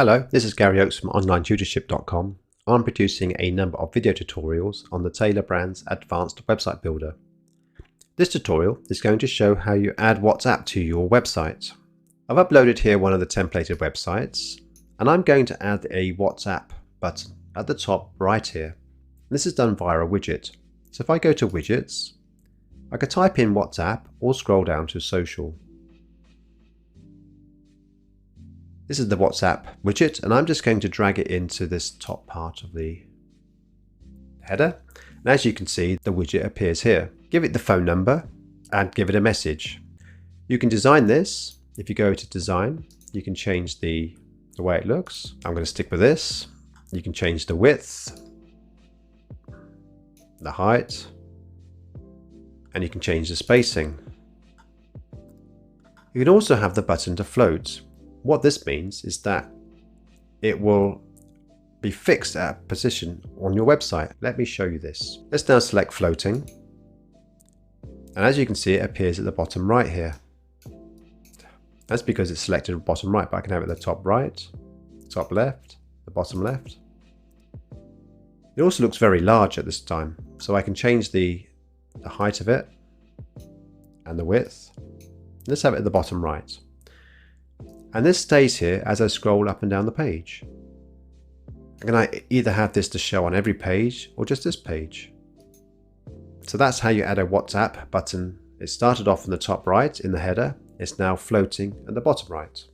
Hello, this is Gary Oakes from OnlineTutorship.com. I'm producing a number of video tutorials on the Tailor brand's advanced website builder. This tutorial is going to show how you add WhatsApp to your website. I've uploaded here one of the templated websites, and I'm going to add a WhatsApp button at the top right here. This is done via a widget. So if I go to widgets, I could type in WhatsApp or scroll down to social. This is the WhatsApp widget, and I'm just going to drag it into this top part of the header. And as you can see, the widget appears here. Give it the phone number and give it a message. You can design this. If you go to design, you can change the way it looks. I'm going to stick with this. You can change the width, the height, and you can change the spacing. You can also have the button to float. What this means is that it will be fixed at a position on your website. Let me show you this. Let's now select floating. And as you can see, it appears at the bottom right here. That's because it's selected at bottom right, but I can have it at the top right, top left, the bottom left. It also looks very large at this time, so I can change the height of it and the width. Let's have it at the bottom right. And this stays here as I scroll up and down the page. I'm going to either have this to show on every page or just this page. So that's how you add a WhatsApp button. It started off in the top right in the header. It's now floating at the bottom right.